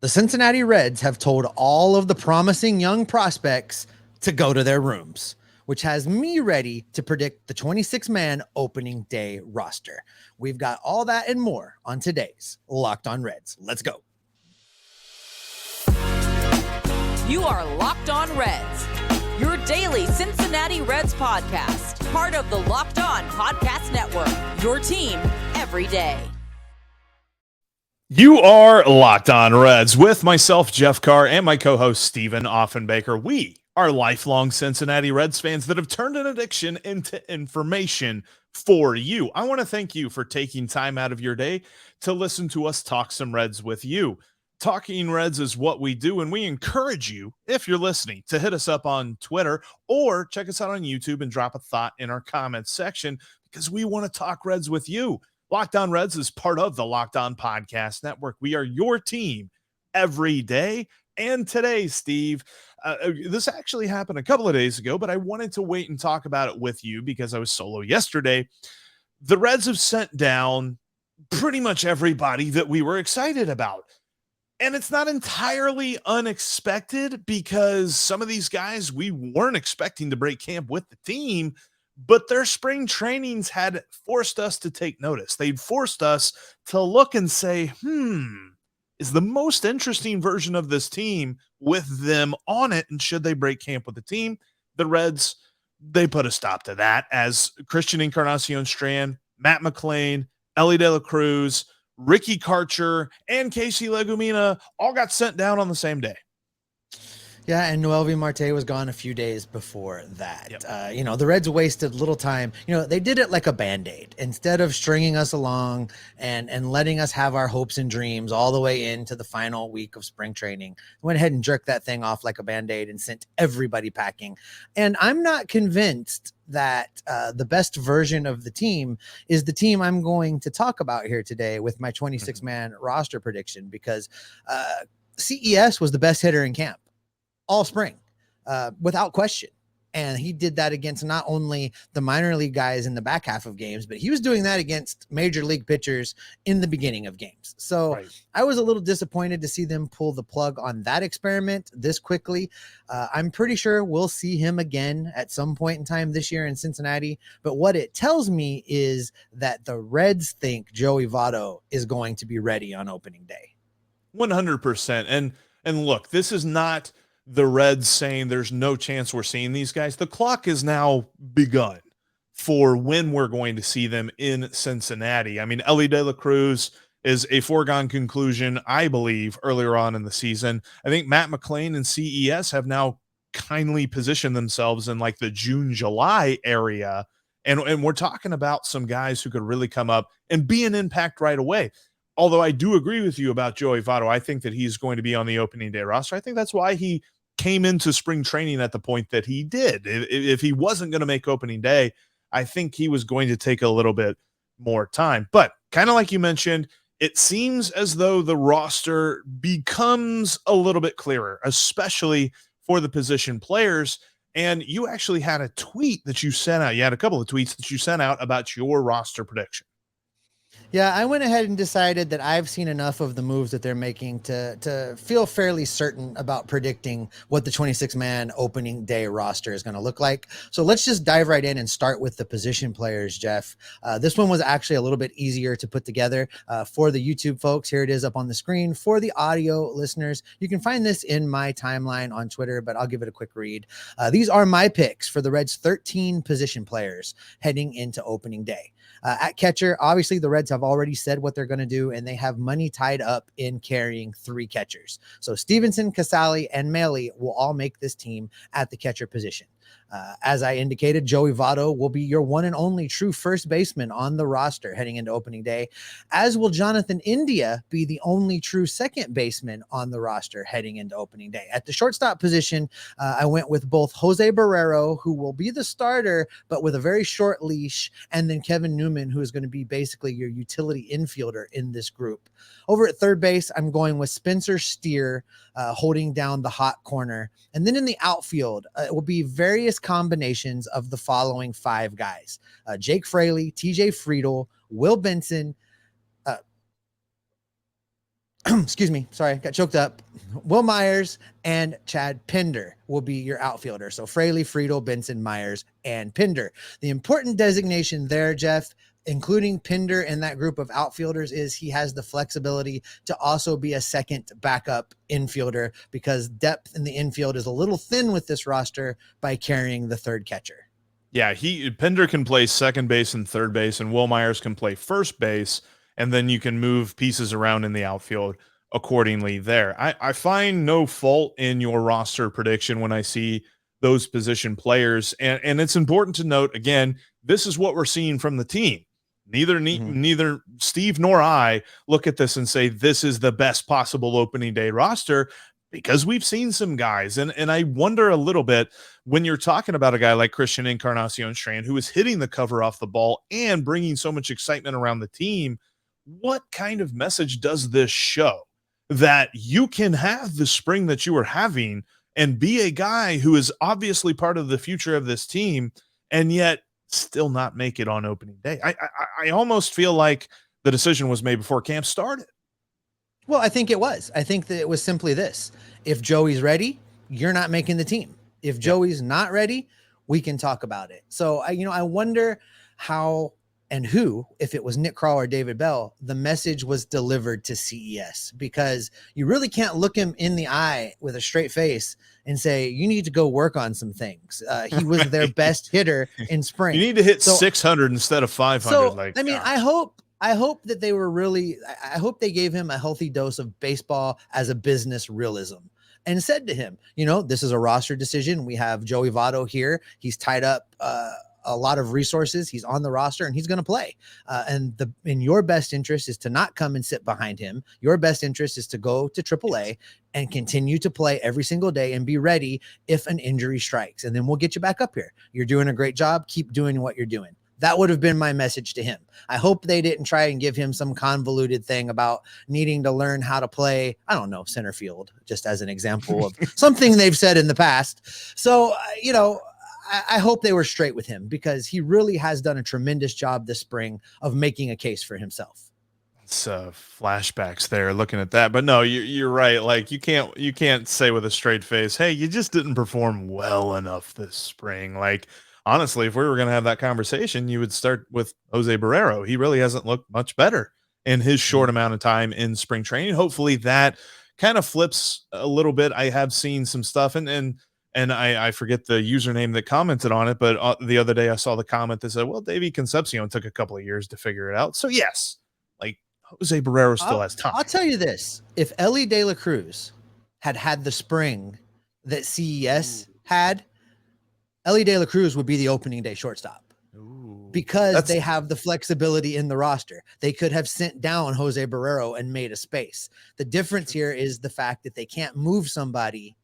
The Cincinnati Reds have told all of the promising young prospects to go to their rooms, which has me ready to predict the 26-man opening day roster. We've got all that and more on today's Locked On Reds. Let's go. You are Locked On Reds, your daily Cincinnati Reds podcast, part of the Locked On Podcast Network, your team every day. You are Locked On Reds with myself, Jeff Carr, and my co-host, Stephen Offenbaker. We are lifelong Cincinnati Reds fans that have turned an addiction into information for you. I want to thank you for taking time out of your day to listen to us talk some Reds with you. Talking Reds is what we do, and we encourage you, if you're listening, to hit us up on Twitter or check us out on YouTube and drop a thought in our comments section because we want to talk Reds with you. Locked On Reds is part of the Locked On Podcast Network. We are your team every day. And today, Steve, this actually happened a couple of days ago, but I wanted to wait and talk about it with you because I was solo yesterday. The Reds have sent down pretty much everybody that we were excited about. And it's not entirely unexpected because some of these guys we weren't expecting to break camp with the team, but their spring trainings had forced us to take notice. They'd forced us to look and say, is the most interesting version of this team with them on it, and should they break camp with the team? The Reds, they put a stop to that as Christian Encarnacion-Strand, Matt McLain, Elly De La Cruz, Ricky Karcher, and Casey Legumina all got sent down on the same day. Yeah, and Noelvi Marte was gone a few days before that. Yep. The Reds wasted little time. They did it like a Band-Aid. Instead of stringing us along and letting us have our hopes and dreams all the way into the final week of spring training, went ahead and jerked that thing off like a Band-Aid and sent everybody packing. And I'm not convinced that the best version of the team is the team I'm going to talk about here today with my 26-man roster prediction, because CES was the best hitter in camp all spring, without question. And he did that against not only the minor league guys in the back half of games, but he was doing that against major league pitchers in the beginning of games. So right. I was a little disappointed to see them pull the plug on that experiment this quickly. I'm pretty sure we'll see him again at some point in time this year in Cincinnati. But what it tells me is that the Reds think Joey Votto is going to be ready on opening day. 100%. And look, this is not the Reds saying there's no chance we're seeing these guys. The clock is now begun for when we're going to see them in Cincinnati. I mean, Elly De La Cruz is a foregone conclusion, I believe, earlier on in the season. I think Matt McLain and CES have now kindly positioned themselves in like the June, July area. And we're talking about some guys who could really come up and be an impact right away. Although I do agree with you about Joey Votto, I think that he's going to be on the opening day roster. I think that's why he came into spring training at the point that he did. If he wasn't going to make opening day, I think he was going to take a little bit more time. But kind of like you mentioned, it seems as though the roster becomes a little bit clearer, especially for the position players. And you actually had a tweet that you sent out. You had a couple of tweets that you sent out about your roster prediction. Yeah, I went ahead and decided that I've seen enough of the moves that they're making to feel fairly certain about predicting what the 26-man opening day roster is going to look like. So let's just dive right in and start with the position players, Jeff. This one was actually a little bit easier to put together for the YouTube folks. Here it is up on the screen. For the audio listeners, you can find this in my timeline on Twitter, but I'll give it a quick read. These are my picks for the Reds' 13 position players heading into opening day. At catcher, obviously the Reds have already said what they're going to do, and they have money tied up in carrying 3 catchers. So Stevenson, Casali, and Maile will all make this team at the catcher position. As I indicated, Joey Votto will be your one and only true first baseman on the roster heading into opening day, as will Jonathan India be the only true second baseman on the roster heading into opening day. At the shortstop position, I went with both Jose Barrera, who will be the starter, but with a very short leash, and then Kevin Newman, who is going to be basically your utility infielder in this group. Over at third base, I'm going with Spencer Steer, holding down the hot corner. And then in the outfield, it will be various combinations of the following 5 guys: Jake Fraley, TJ Friedl, Will Benson, excuse me, sorry, got choked up. Will Myers and Chad Pinder will be your outfielder. So Fraley, Friedl, Benson, Myers, and Pinder. The important designation there, Jeff, including Pinder in that group of outfielders, is he has the flexibility to also be a second backup infielder because depth in the infield is a little thin with this roster by carrying the third catcher. Yeah, Pinder can play second base and third base, and Will Myers can play first base, and then you can move pieces around in the outfield accordingly there. I find no fault in your roster prediction when I see those position players, and it's important to note, again, this is what we're seeing from the team. Neither Steve nor I look at this and say this is the best possible opening day roster, because we've seen some guys. And I wonder a little bit when you're talking about a guy like Christian Encarnacion-Strand, who is hitting the cover off the ball and bringing so much excitement around the team, what kind of message does this show? That you can have the spring that you are having and be a guy who is obviously part of the future of this team and yet still not make it on opening day. I almost feel like the decision was made before camp started. Well, I think it was. I think that it was simply this. If Joey's ready, you're not making the team. If Joey's not ready, we can talk about it. So, I wonder how and who, if it was Nick Krall or David Bell, the message was delivered to CES, because you really can't look him in the eye with a straight face and say, you need to go work on some things. He was their best hitter in spring. You need to hit 600 instead of 500. So, I hope that they were really, I hope they gave him a healthy dose of baseball as a business realism and said to him, this is a roster decision. We have Joey Votto here. He's tied up a lot of resources. He's on the roster and he's going to play. And in your best interest is to not come and sit behind him. Your best interest is to go to AAA and continue to play every single day and be ready if an injury strikes. And then we'll get you back up here. You're doing a great job. Keep doing what you're doing. That would have been my message to him. I hope they didn't try and give him some convoluted thing about needing to learn how to play, I don't know, center field, just as an example of something they've said in the past. So, I hope they were straight with him, because he really has done a tremendous job this spring of making a case for himself. It's flashbacks there looking at that, but no, you're right. Like you can't say with a straight face, hey, you just didn't perform well enough this spring. Like, honestly, if we were going to have that conversation, you would start with Jose Barrera. He really hasn't looked much better in his short amount of time in spring training. Hopefully that kind of flips a little bit. I have seen some stuff and I forget the username that commented on it, but the other day I saw the comment that said, well, Davey Concepcion took a couple of years to figure it out. So yes, like Jose Barrera still has time. I'll tell you this. If Elly De La Cruz had the spring that CES had, Elly De La Cruz would be the opening day shortstop. Because they have the flexibility in the roster. They could have sent down Jose Barrera and made a space. The difference here is the fact that they can't move somebody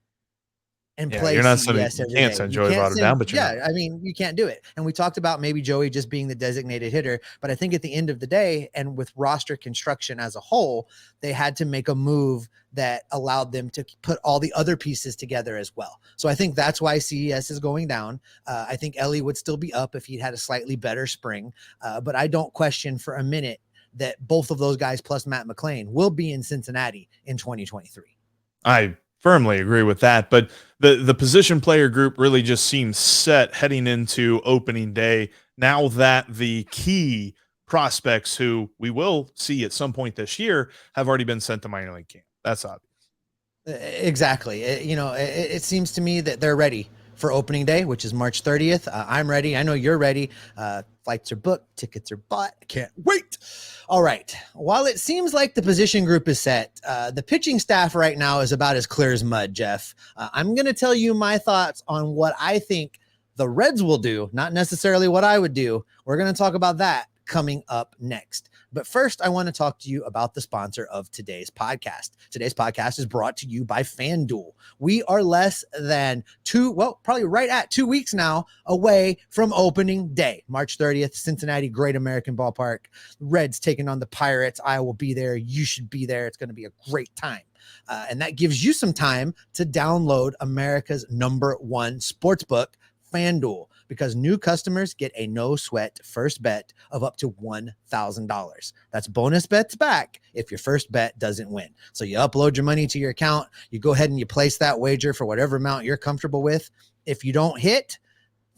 and play you're not CES you can't send Joey Votto down, but you can't do it. And we talked about maybe Joey just being the designated hitter, but I think at the end of the day, and with roster construction as a whole, they had to make a move that allowed them to put all the other pieces together as well. So I think that's why CES is going down. I think Elly would still be up if he'd had a slightly better spring, but I don't question for a minute that both of those guys plus Matt McLain will be in Cincinnati in 2023. I firmly agree with that, but the position player group really just seems set heading into opening day now that the key prospects who we will see at some point this year have already been sent to minor league camp. That's obvious. Exactly. It seems to me that they're ready for opening day, which is March 30th. I'm ready. I know you're ready. Flights are booked. Tickets are bought. I can't wait. All right. While it seems like the position group is set, the pitching staff right now is about as clear as mud, Jeff. I'm going to tell you my thoughts on what I think the Reds will do, not necessarily what I would do. We're going to talk about that coming up next. But first, I want to talk to you about the sponsor of today's podcast. Today's podcast is brought to you by FanDuel. We are less than probably right at 2 weeks now away from opening day, March 30th, Cincinnati, Great American Ballpark. Reds taking on the Pirates. I will be there. You should be there. It's going to be a great time. And that gives you some time to download America's #1 sportsbook, FanDuel. because new customers get a no sweat first bet of up to $1,000. That's bonus bets back if your first bet doesn't win. So you upload your money to your account, you go ahead and you place that wager for whatever amount you're comfortable with. If you don't hit,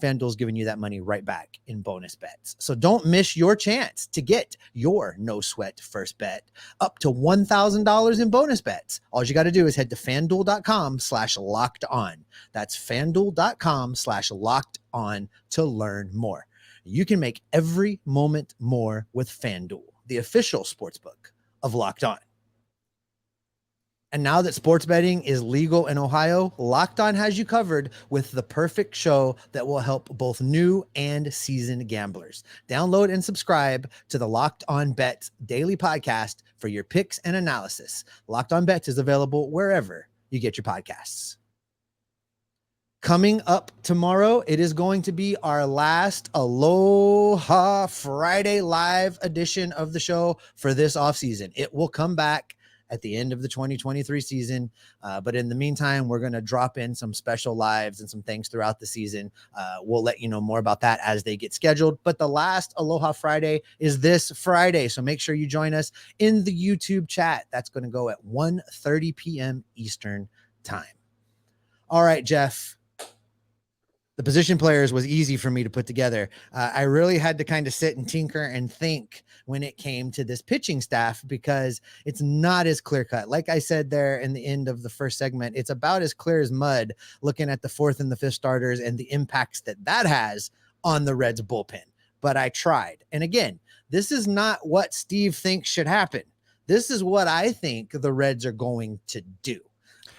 FanDuel's giving you that money right back in bonus bets. So don't miss your chance to get your no sweat first bet up to $1,000 in bonus bets. All you got to do is head to FanDuel.com/locked on. That's FanDuel.com/locked on to learn more. You can make every moment more with FanDuel, the official sportsbook of Locked On. And now that sports betting is legal in Ohio, Locked On has you covered with the perfect show that will help both new and seasoned gamblers. Download and subscribe to the Locked On Bets daily podcast for your picks and analysis. Locked On Bets is available wherever you get your podcasts. Coming up tomorrow, it is going to be our last Aloha Friday live edition of the show for this offseason. It will come back at the end of the 2023 season. But in the meantime, we're going to drop in some special lives and some things throughout the season. We'll let you know more about that as they get scheduled. But the last Aloha Friday is this Friday. So make sure you join us in the YouTube chat. That's going to go at 1:30 p.m. Eastern time. All right, Jeff. The position players was easy for me to put together. I really had to kind of sit and tinker and think when it came to this pitching staff because it's not as clear cut. Like I said there in the end of the first segment, it's about as clear as mud looking at the fourth and the fifth starters and the impacts that has on the Reds bullpen. But I tried. And again, this is not what Steve thinks should happen. This is what I think the Reds are going to do.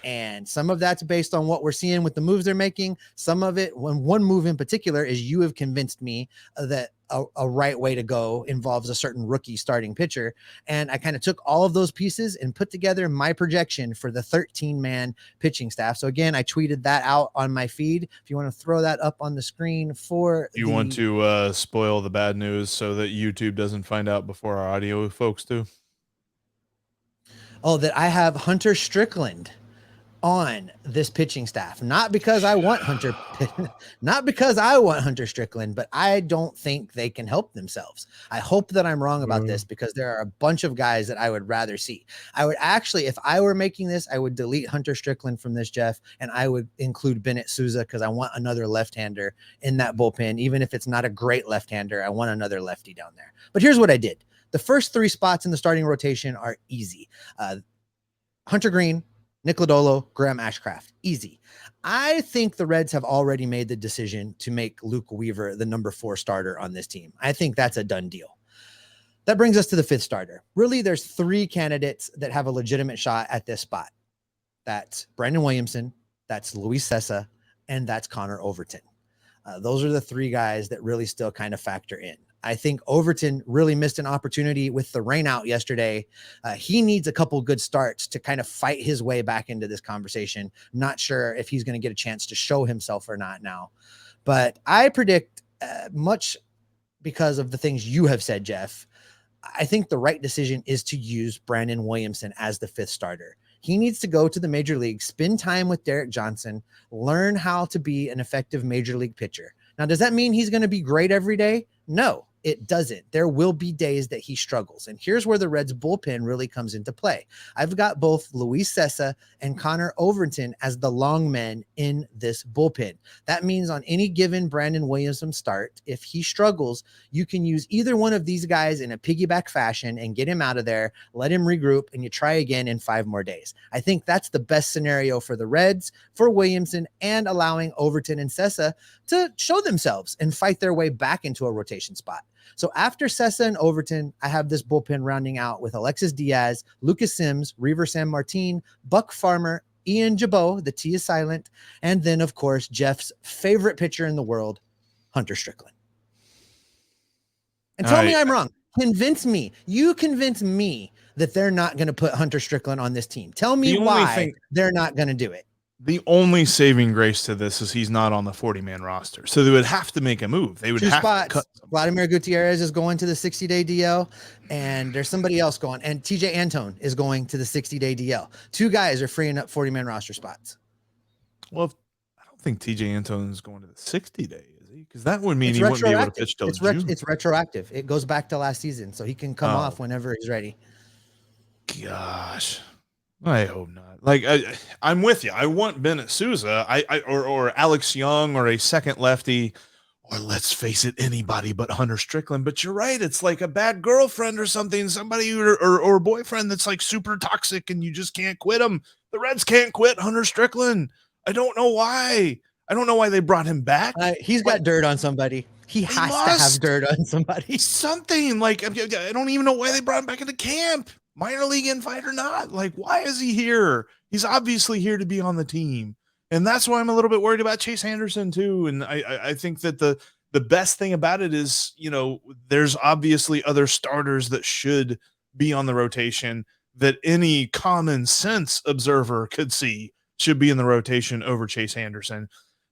And some of that's based on what we're seeing with the moves they're making. Some of it, one move in particular, is you have convinced me that a right way to go involves a certain rookie starting pitcher. And I kind of took all of those pieces and put together my projection for the 13-man pitching staff. So again, I tweeted that out on my feed. If you want to throw that up on the screen for you want to spoil the bad news so that YouTube doesn't find out before our audio folks do? Oh, that I have Hunter Strickland on this pitching staff, not because I want Hunter Strickland, but I don't think they can help themselves. I hope that I'm wrong about this because there are a bunch of guys that I would rather see. I would actually, if I were making this, I would delete Hunter Strickland from this, Jeff, and I would include Bennett Souza because I want another left-hander in that bullpen. Even if it's not a great left-hander, I want another lefty down there. But here's what I did. The first three spots in the starting rotation are easy. Hunter Green, Nick Lodolo, Graham Ashcraft. Easy. I think the Reds have already made the decision to make Luke Weaver the number 4 starter on this team. I think that's a done deal. That brings us to the 5th starter. Really, there's 3 candidates that have a legitimate shot at this spot. That's Brandon Williamson, that's Luis Cessa, and that's Connor Overton. Those are the 3 guys that really still kind of factor in. I think Overton really missed an opportunity with the rain out yesterday. He needs a couple good starts to kind of fight his way back into this conversation. Not sure if he's going to get a chance to show himself or not now. But I predict much because of the things you have said, Jeff. I think the right decision is to use Brandon Williamson as the 5th starter. He needs to go to the major league, spend time with Derek Johnson, learn how to be an effective major league pitcher. Now, does that mean he's going to be great every day? No, it doesn't. There will be days that he struggles. And here's where the Reds bullpen really comes into play. I've got both Luis Cessa and Connor Overton as the long men in this bullpen. That means on any given Brandon Williamson start, if he struggles, you can use either one of these guys in a piggyback fashion and get him out of there, let him regroup, and you try again in 5 more days. I think that's the best scenario for the Reds, for Williamson, and allowing Overton and Cessa to show themselves and fight their way back into a rotation spot. So after Cessa and Overton, I have this bullpen rounding out with Alexis Diaz, Lucas Sims, Reaver San Martin, Buck Farmer, Ian Jabot, the T is silent, and then, of course, Jeff's favorite pitcher in the world, Hunter Strickland. And tell me I'm wrong. Convince me. You convince me that they're not going to put Hunter Strickland on this team. Tell me why they're not going to do it. The only saving grace to this is he's not on the 40-man roster. So they would have to make a move. They would 2 have spots. to cut someone. Vladimir Gutierrez is going to the 60-day DL, and there's somebody else going. And TJ Antone is going to the 60-day DL. 2 guys are freeing up 40-man roster spots. Well, I don't think TJ Antone is going to the 60-day, is he? Because that would mean It's he wouldn't be able to retroactive. pitch till June. It's retroactive. It goes back to last season, so he can come off whenever he's ready. Gosh, I hope not. Like I'm with you. I want Bennett Sousa, or Alex Young, or a second lefty, or let's face it, anybody but Hunter Strickland. But you're right. It's like a bad girlfriend or something, somebody or a boyfriend that's like super toxic, and you just can't quit him. The Reds can't quit Hunter Strickland. I don't know why. I don't know why they brought him back. He's got dirt on somebody. He has to have dirt on somebody. Something like, I don't even know why they brought him back into camp. Minor league invite or not. Like, why is he here? He's obviously here to be on the team. And that's why I'm a little bit worried about Chase Anderson too. And I think that the best thing about it is, there's obviously other starters that should be on the rotation that any common sense observer could see should be in the rotation over Chase Anderson.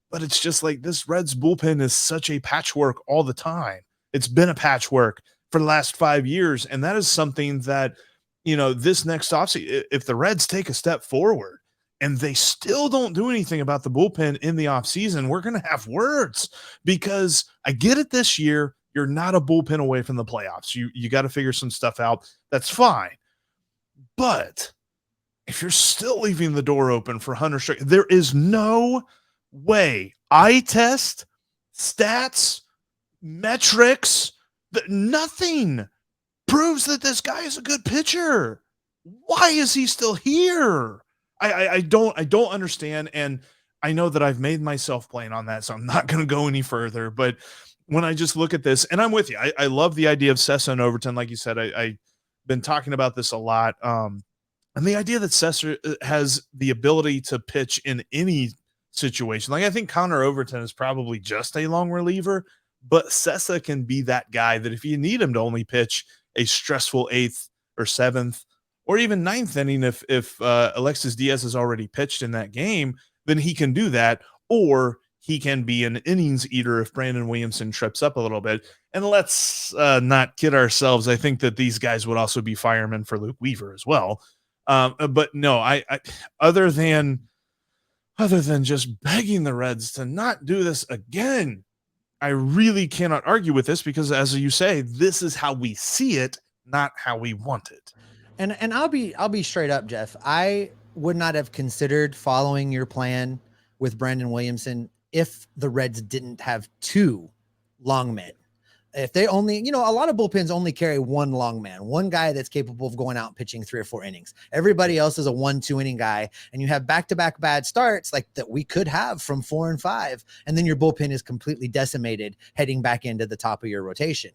But it's just like this Reds bullpen is such a patchwork all the time. It's been a patchwork for the last 5 years. And that is something that, this next offseason, if the Reds take a step forward and they still don't do anything about the bullpen in the offseason, we're going to have words, because I get it this year. You're not a bullpen away from the playoffs. You got to figure some stuff out. That's fine. But if you're still leaving the door open for Hunter Strickland, there is no way. Eye test, stats, metrics, nothing proves that this guy is a good pitcher. Why is he still here? I don't understand. And I know that I've made myself plain on that, so I'm not going to go any further. But when I just look at this, and I'm with you, I love the idea of Sessa and Overton. Like you said, I've been talking about this a lot. And the idea that Sessa has the ability to pitch in any situation. Like, I think Connor Overton is probably just a long reliever, but Sessa can be that guy that if you need him to only pitch a stressful 8th or 7th or even 9th inning, if Alexis Diaz has already pitched in that game, then he can do that. Or he can be an innings eater if Brandon Williamson trips up a little bit. And let's not kid ourselves. I think that these guys would also be firemen for Luke Weaver as well. But no, I other than just begging the Reds to not do this again, I really cannot argue with this, because as you say, this is how we see it, not how we want it. And I'll be straight up, Jeff. I would not have considered following your plan with Brandon Williamson if the Reds didn't have 2 long men. If they only, a lot of bullpens only carry 1 long man, one guy that's capable of going out and pitching 3 or 4 innings. Everybody else is a 1-2 inning guy, and you have back-to-back bad starts like that we could have from 4 and 5, and then your bullpen is completely decimated heading back into the top of your rotation.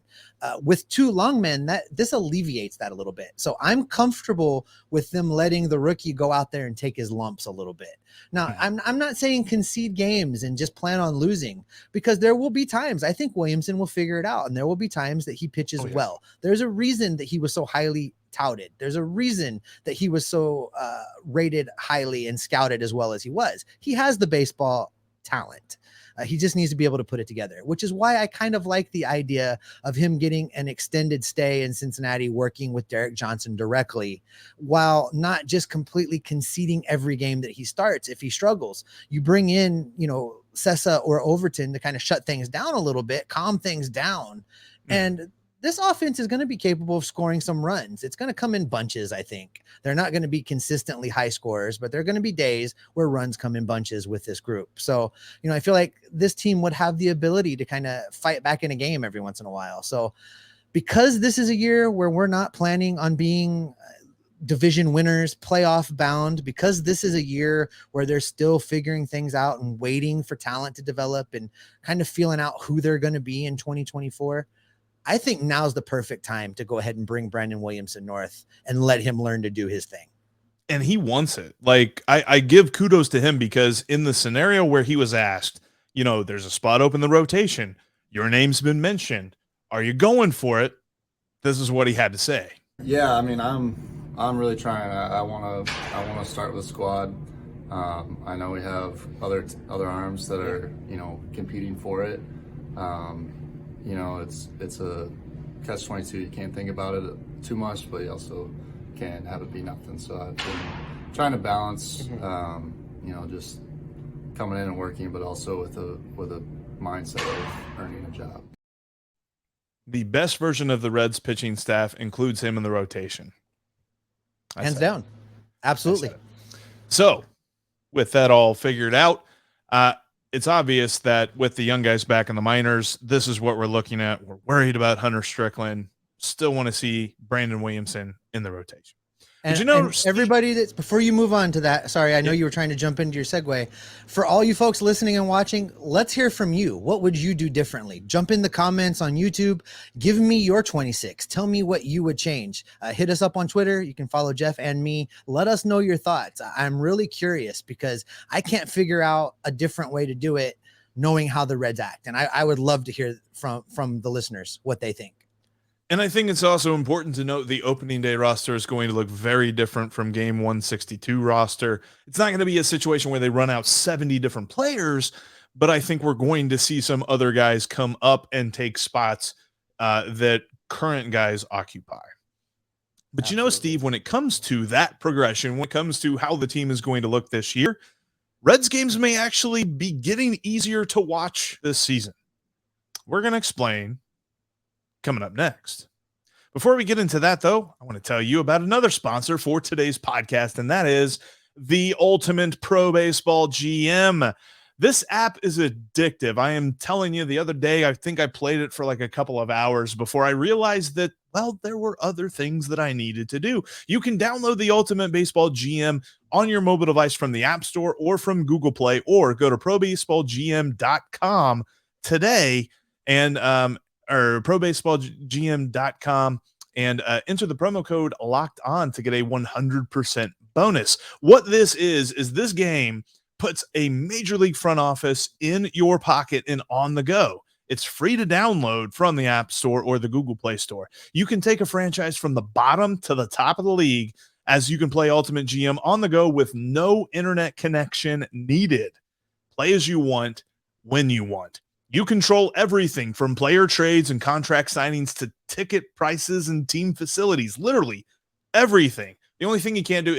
With 2 long men, this alleviates that a little bit. So I'm comfortable with them letting the rookie go out there and take his lumps a little bit. Now, I'm not saying concede games and just plan on losing, because there will be times I think Williamson will figure it out. And there will be times that he pitches well. There's a reason that he was so highly touted. There's a reason that he was so rated highly and scouted as well as he was. He has the baseball talent. He just needs to be able to put it together, which is why I kind of like the idea of him getting an extended stay in Cincinnati, working with Derek Johnson directly, while not just completely conceding every game that he starts. If he struggles, you bring in, Sessa or Overton to kind of shut things down a little bit, calm things down. And this offense is going to be capable of scoring some runs. It's going to come in bunches, I think. They're not going to be consistently high scorers, but there are going to be days where runs come in bunches with this group. So, I feel like this team would have the ability to kind of fight back in a game every once in a while. So because this is a year where we're not planning on being division winners, playoff bound, because this is a year where they're still figuring things out and waiting for talent to develop and kind of feeling out who they're going to be in 2024. I think now's the perfect time to go ahead and bring Brandon Williamson north and let him learn to do his thing. And he wants it. Like, I give kudos to him, because in the scenario where he was asked, there's a spot open in the rotation, your name's been mentioned, are you going for it? This is what he had to say. Yeah, I mean, I'm really trying. I want to start with the squad. I know we have other arms that are competing for it. It's a catch-22. You can't think about it too much, but you also can't have it be nothing. So I've been trying to balance, just coming in and working, but also with a mindset of earning a job. The best version of the Reds pitching staff includes him in the rotation. Hands down. Absolutely. So with that all figured out, it's obvious that with the young guys back in the minors, this is what we're looking at. We're worried about Hunter Strickland. Still want to see Brandon Williamson in the rotation. And, but and everybody that's, before you move on to that, sorry, I know you were trying to jump into your segue. For all you folks listening and watching, let's hear from you. What would you do differently? Jump in the comments on YouTube. Give me your 26. Tell me what you would change. Hit us up on Twitter. You can follow Jeff and me. Let us know your thoughts. I'm really curious because I can't figure out a different way to do it knowing how the Reds act. And I would love to hear from the listeners what they think. And I think it's also important to note the opening day roster is going to look very different from game 162 roster. It's not going to be a situation where they run out 70 different players, but I think we're going to see some other guys come up and take spots that current guys occupy. But you know, Steve, when it comes to that progression, when it comes to how the team is going to look this year, Reds games may actually be getting easier to watch this season. We're going to explain coming up next. Before we get into that, though, I want to tell you about another sponsor for today's podcast, and that is the Ultimate Pro Baseball GM. This app is addictive. I am telling you, the other day, I think I played it for like a couple of hours before I realized that, well, there were other things that I needed to do. You can download the Ultimate Baseball GM on your mobile device from the App Store or from Google Play, or go to probaseballgm.com today and or probaseballgm.com and enter the promo code locked on to get a 100% bonus. What this is this game puts a major league front office in your pocket and on the go. It's free to download from the App Store or the Google Play Store. You can take a franchise from the bottom to the top of the league, as you can play Ultimate GM on the go with no internet connection needed. Play as you want, when you want. You control everything from player trades and contract signings to ticket prices and team facilities, literally everything. The only thing you can't do,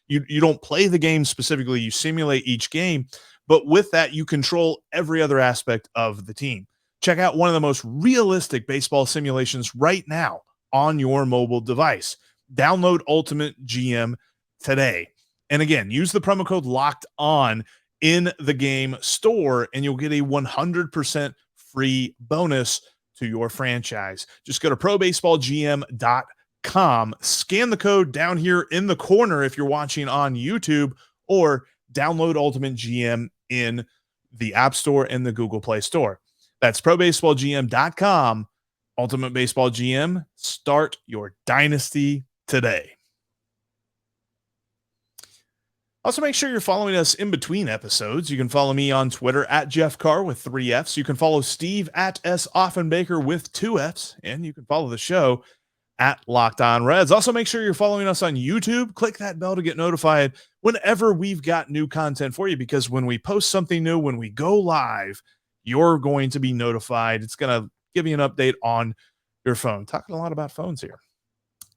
you don't play the game specifically, you simulate each game, but with that, you control every other aspect of the team. Check out one of the most realistic baseball simulations right now on your mobile device. Download Ultimate GM today. And again, use the promo code LOCKED ON in the game store, and you'll get a 100% free bonus to your franchise. Just go to probaseballgm.com, scan the code down here in the corner if you're watching on YouTube, or download Ultimate GM in the App Store and the Google Play Store. That's probaseballgm.com. Ultimate Baseball GM. Start your dynasty today. Also, make sure you're following us in between episodes. You can follow me on Twitter at Jeff Carr with 3 Fs. You can follow Steve at S. Offenbaker with 2 Fs. And you can follow the show at Locked On Reds. Also, make sure you're following us on YouTube. Click that bell to get notified whenever we've got new content for you, because when we post something new, when we go live, you're going to be notified. It's going to give you an update on your phone. Talking a lot about phones here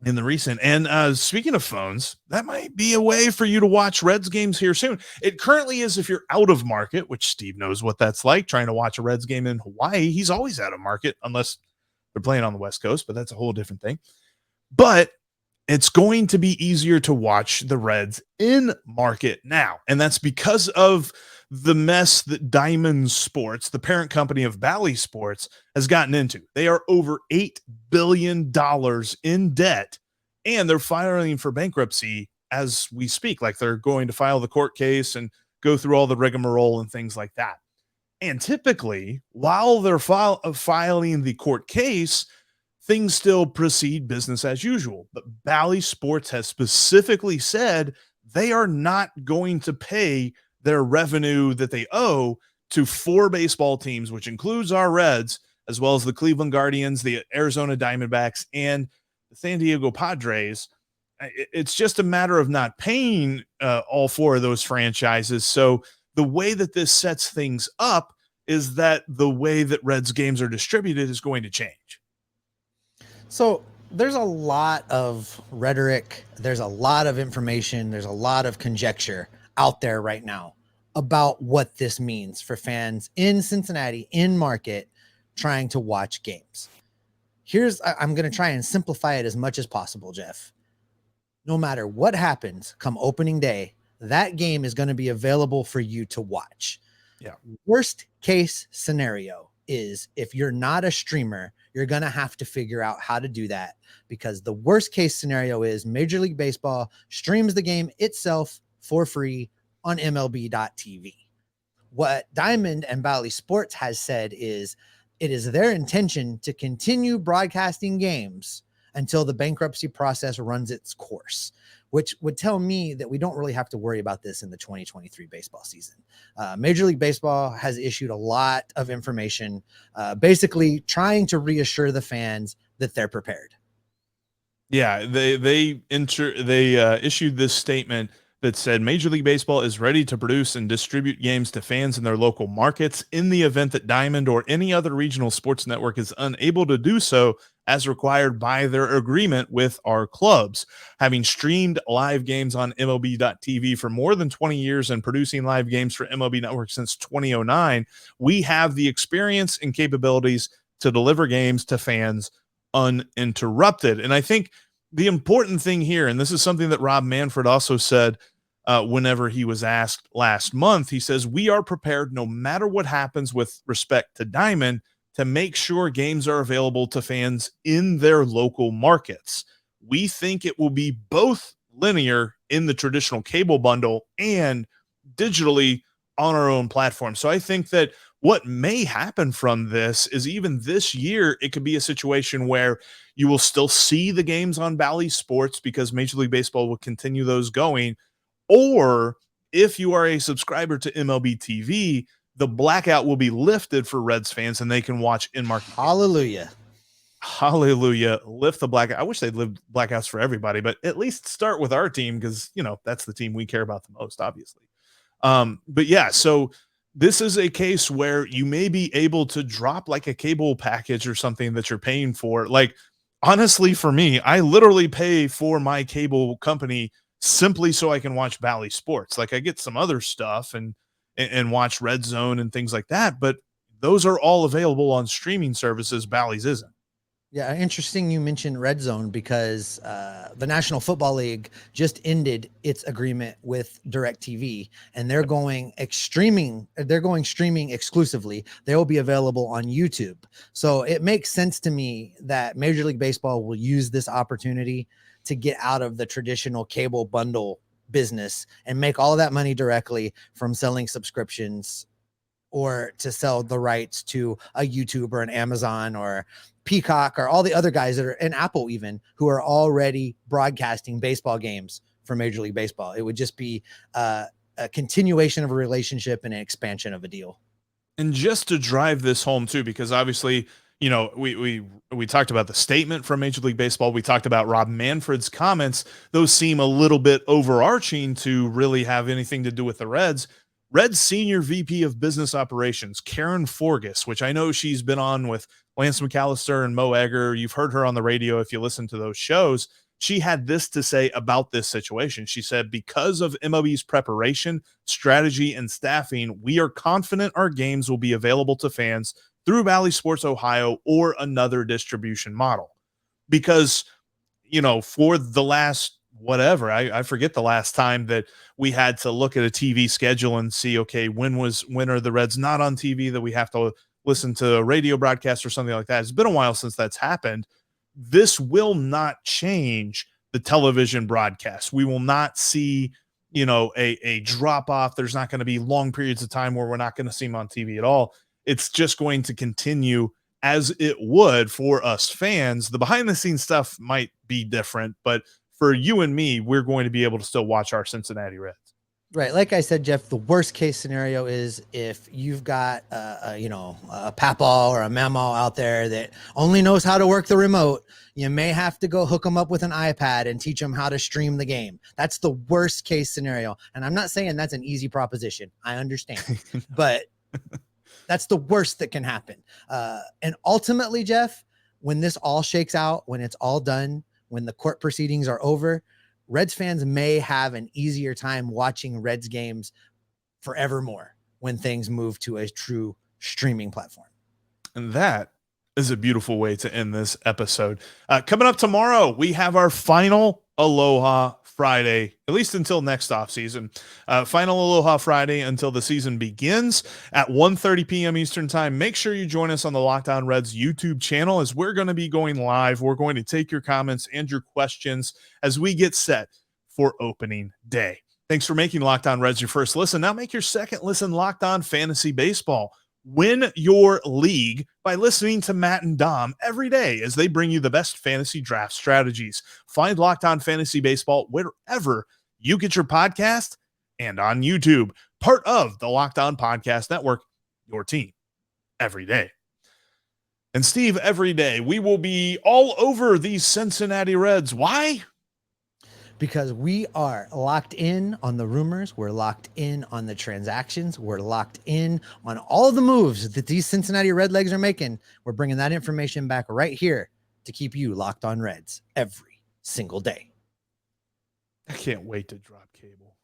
in the recent. And speaking of phones, that might be a way for you to watch Reds games here soon. It currently is if you're out of market, which Steve knows what that's like, trying to watch a Reds game in Hawaii. He's always out of market unless they're playing on the West Coast, but that's a whole different thing. But it's going to be easier to watch the Reds in market now. And that's because of the mess that Diamond Sports, the parent company of Bally Sports, has gotten into. They are over $8 billion in debt, and they're filing for bankruptcy as we speak. Like, they're going to file the court case and go through all the rigmarole and things like that. And typically, while they're filing the court case, things still proceed business as usual. But Bally Sports has specifically said they are not going to pay their revenue that they owe to 4 baseball teams, which includes our Reds, as well as the Cleveland Guardians, the Arizona Diamondbacks, and the San Diego Padres. It's just a matter of not paying all 4 of those franchises. So the way that this sets things up is that the way that Reds games are distributed is going to change. So there's a lot of rhetoric. There's a lot of information. There's a lot of conjecture out there right now about what this means for fans in Cincinnati, in market, trying to watch games. I'm going to try and simplify it as much as possible, Jeff. No matter what happens come opening day, that game is going to be available for you to watch. Yeah. Worst case scenario is if you're not a streamer, you're going to have to figure out how to do that, because the worst case scenario is Major League Baseball streams the game itself for free on MLB.tv. What Diamond and Bally Sports has said is it is their intention to continue broadcasting games until the bankruptcy process runs its course, which would tell me that we don't really have to worry about this in the 2023 baseball season. Major League Baseball has issued a lot of information, basically trying to reassure the fans that they're prepared. Yeah, they issued this statement that said Major League Baseball is ready to produce and distribute games to fans in their local markets in the event that Diamond or any other regional sports network is unable to do so as required by their agreement with our clubs. Having streamed live games on MLB.tv for more than 20 years and producing live games for MLB Network since 2009, we have the experience and capabilities to deliver games to fans uninterrupted. And I think the important thing here, and this is something that Rob Manfred also said whenever he was asked last month, he says, we are prepared no matter what happens with respect to Diamond to make sure games are available to fans in their local markets. We think it will be both linear in the traditional cable bundle and digitally on our own platform. So I think that what may happen from this is even this year, it could be a situation where you will still see the games on Bally Sports because Major League Baseball will continue those going. Or if you are a subscriber to MLB TV, the blackout will be lifted for Reds fans and they can watch in-market. Hallelujah. Hallelujah. Lift the blackout. I wish they'd live blackouts for everybody, but at least start with our team because, that's the team we care about the most, obviously. But yeah, so this is a case where you may be able to drop like a cable package or something that you're paying for. Like, honestly, for me, I literally pay for my cable company simply so I can watch Bally Sports. Like, I get some other stuff and watch Red Zone and things like that, but those are all available on streaming services. Bally's isn't. Yeah, interesting you mentioned Red Zone because the National Football League just ended its agreement with DirecTV, and they're going streaming exclusively. They will be available on YouTube. So it makes sense to me that Major League Baseball will use this opportunity to get out of the traditional cable bundle business and make all of that money directly from selling subscriptions or to sell the rights to a YouTube or an Amazon or Peacock or all the other guys that are in Apple even who are already broadcasting baseball games for Major League Baseball. It would just be a continuation of a relationship and an expansion of a deal. And just to drive this home too, because obviously, we talked about the statement from Major League Baseball. We talked about Rob Manfred's comments. Those seem a little bit overarching to really have anything to do with the Reds. Reds Senior VP of Business Operations, Karen Forgas, which I know she's been on with Lance McAllister and Mo Egger. You've heard her on the radio if you listen to those shows. She had this to say about this situation. She said, because of MLB's preparation, strategy, and staffing, we are confident our games will be available to fans through Bally Sports Ohio or another distribution model. Because, for the last whatever, I forget the last time that we had to look at a TV schedule and see, okay, when are the Reds not on TV that we have to listen to a radio broadcast or something like that. It's been a while since that's happened. This will not change the television broadcast. We will not see, a drop off. There's not going to be long periods of time where we're not going to see them on TV at all. It's just going to continue as it would for us fans. The behind the scenes stuff might be different, but for you and me, we're going to be able to still watch our Cincinnati Reds. Right. Like I said, Jeff, the worst case scenario is if you've got a papaw or a mamaw out there that only knows how to work the remote, you may have to go hook them up with an iPad and teach them how to stream the game. That's the worst case scenario. And I'm not saying that's an easy proposition. I understand, but that's the worst that can happen. And ultimately, Jeff, when this all shakes out, when it's all done, when the court proceedings are over, Reds fans may have an easier time watching Reds games forevermore when things move to a true streaming platform. And that is a beautiful way to end this episode. Coming up tomorrow, we have our final Aloha Friday, at least until next offseason. Final Aloha Friday until the season begins at 1:30 p.m. Eastern Time. Make sure you join us on the Locked On Reds YouTube channel as we're going to be going live. We're going to take your comments and your questions as we get set for opening day. Thanks for making Locked On Reds your first listen. Now make your second listen Locked On Fantasy Baseball. Win your league by listening to Matt and Dom every day as they bring you the best fantasy draft strategies. Find Locked On Fantasy Baseball wherever you get your podcast and on YouTube. Part of the Locked On Podcast Network, your team every day. And Steve, every day we will be all over these Cincinnati Reds. Why? Because we are locked in on the rumors. We're locked in on the transactions. We're locked in on all the moves that these Cincinnati Redlegs are making. We're bringing that information back right here to keep you locked on Reds every single day. I can't wait to drop cable.